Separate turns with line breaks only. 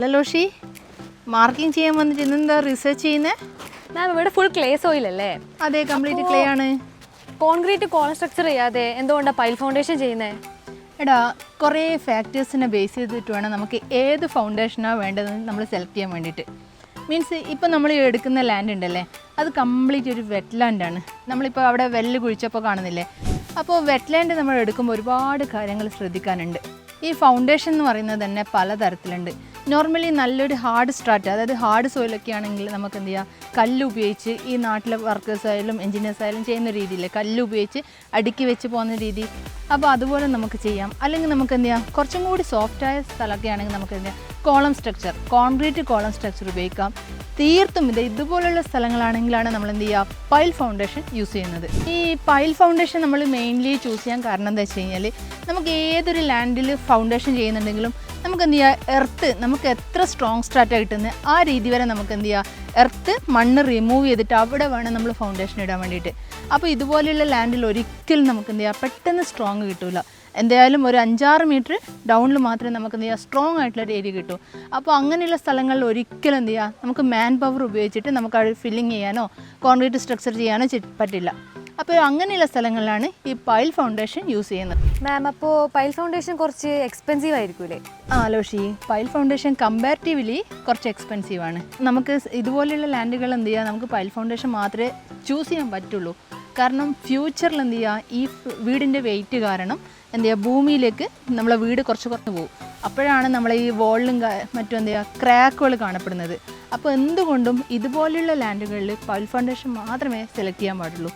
ലോഷി marking ചെയ്യാൻ വന്നിട്ട് ഇന്നെന്താ റിസർച്ച് ചെയ്യുന്നത്?
മാം ഇവിടെ ഫുൾ ക്ലേ സോയിൽ അല്ലേ?
അതെ, കംപ്ലീറ്റ് ക്ലേ ആണ്.
കോൺക്രീറ്റ് കോളം സ്ട്രക്ചർ ചെയ്യാതെ എന്തുകൊണ്ടാണ് പൈൽ ഫൗണ്ടേഷൻ ചെയ്യുന്നത്?
എടാ, കുറേ ഫാക്ടേഴ്സിനെ ബേസ് ചെയ്തിട്ട് വേണം നമുക്ക് ഏത് ഫൗണ്ടേഷനാണ് വേണ്ടതെന്ന് നമ്മൾ സെലക്ട് ചെയ്യാൻ വേണ്ടിയിട്ട്. മീൻസ് ഇപ്പം നമ്മൾ എടുക്കുന്ന ലാൻഡ് ഉണ്ടല്ലേ, അത് കംപ്ലീറ്റ് ഒരു വെറ്റ് ലാൻഡാണ്. നമ്മളിപ്പോൾ അവിടെ വെല്ല് കുഴിച്ചപ്പോൾ കാണുന്നില്ലേ? അപ്പോൾ വെറ്റ് ലാൻഡ് നമ്മൾ എടുക്കുമ്പോൾ ഒരുപാട് കാര്യങ്ങൾ ശ്രദ്ധിക്കാനുണ്ട്. ഈ ഫൗണ്ടേഷൻ എന്ന് പറയുന്നത് തന്നെ പലതരത്തിലുണ്ട്. നോർമലി നല്ലൊരു ഹാർഡ് സ്ട്രാറ്റ്, അതായത് ഹാർഡ് സോയിലൊക്കെ ആണെങ്കിൽ നമുക്ക് എന്ത് ചെയ്യാം, കല്ല് ഉപയോഗിച്ച് ഈ നാട്ടിലെ വർക്കേഴ്സ് ആയാലും എൻജിനീയേഴ്സ് ആയാലും ചെയ്യുന്ന രീതിയിൽ കല്ല് ഉപയോഗിച്ച് അടുക്കി വെച്ച് പോകുന്ന രീതി, അപ്പോൾ അതുപോലെ നമുക്ക് ചെയ്യാം. അല്ലെങ്കിൽ നമുക്ക് എന്ത് ചെയ്യാം, കുറച്ചും കൂടി സോഫ്റ്റായ സ്ഥലമൊക്കെ ആണെങ്കിൽ നമുക്ക് എന്ത് ചെയ്യാം, column structure, concrete column structure ഉപയോഗിക്കാം. തീർത്തും ഇതുപോലുള്ള സ്ഥലങ്ങളാണെങ്കിലാണ് നമ്മൾ എന്ത് ചെയ്യുക, പൈൽ ഫൗണ്ടേഷൻ യൂസ് ചെയ്യുന്നത്. ഈ പൈൽ ഫൗണ്ടേഷൻ നമ്മൾ മെയിൻലി ചൂസ് ചെയ്യാൻ കാരണം എന്താ വെച്ച് കഴിഞ്ഞാൽ, നമുക്ക് ഏതൊരു ലാൻഡിൽ ഫൗണ്ടേഷൻ ചെയ്യുന്നുണ്ടെങ്കിലും നമുക്ക് എന്ത് ചെയ്യുക, എർത്ത് നമുക്ക് എത്ര സ്ട്രോങ് സ്ട്രാറ്റാണ് കിട്ടുന്നത് ആ രീതി വരെ നമുക്ക് എന്ത് ചെയ്യുക, എർത്ത് മണ്ണ് റിമൂവ് ചെയ്തിട്ട് അവിടെ വേണം നമ്മൾ ഫൗണ്ടേഷൻ ഇടാൻ വേണ്ടിയിട്ട്. അപ്പോൾ ഇതുപോലെയുള്ള ലാൻഡിൽ ഒരിക്കലും നമുക്ക് എന്ത് ചെയ്യുക, പെട്ടെന്ന് സ്ട്രോങ് കിട്ടില്ല. എന്തായാലും ഒരു 5-6 മീറ്റർ ഡൗണിൽ മാത്രമേ നമുക്ക് എന്ത് ചെയ്യുക, സ്ട്രോങ് ആയിട്ടുള്ളൊരു ഏരിയ കിട്ടൂ. അപ്പോൾ അങ്ങനെയുള്ള സ്ഥലങ്ങളിൽ ഒരിക്കലും എന്ത് ചെയ്യുക, നമുക്ക് മാൻ പവർ ഉപയോഗിച്ചിട്ട് നമുക്ക് അത് ഫില്ലിങ് ചെയ്യാനോ കോൺക്രീറ്റ് സ്ട്രക്ചർ ചെയ്യാനോ പറ്റില്ല. അപ്പോൾ അങ്ങനെയുള്ള സ്ഥലങ്ങളിലാണ് ഈ പൈൽ ഫൗണ്ടേഷൻ യൂസ് ചെയ്യുന്നത്.
മാം, അപ്പോൾ പൈൽ ഫൗണ്ടേഷൻ കുറച്ച് എക്സ്പെൻസീവ് ആയിരിക്കൂലേ?
ലോഷി, പൈൽ ഫൗണ്ടേഷൻ കമ്പാരിറ്റീവ്ലി കുറച്ച് എക്സ്പെൻസീവ് ആണ്. നമുക്ക് ഇതുപോലെയുള്ള ലാൻഡുകൾ എന്ത് ചെയ്യുക, നമുക്ക് പൈൽ ഫൗണ്ടേഷൻ മാത്രമേ ചൂസ് ചെയ്യാൻ പറ്റുള്ളൂ. കാരണം ഫ്യൂച്ചറിൽ എന്ത് ചെയ്യുക, ഈ വീടിൻ്റെ വെയിറ്റ് കാരണം എന്ത് ചെയ്യുക, ഭൂമിയിലേക്ക് നമ്മളെ വീട് കുറച്ച് പോകും. അപ്പോഴാണ് നമ്മളെ ഈ വോളിലും മറ്റും എന്ത് ചെയ്യുക, ക്രാക്കുകൾ കാണപ്പെടുന്നത്. അപ്പോൾ എന്തുകൊണ്ടും ഇതുപോലെയുള്ള ലാൻഡുകളിൽ പൈൽ ഫൗണ്ടേഷൻ മാത്രമേ സെലക്ട് ചെയ്യാൻ പാടുള്ളൂ.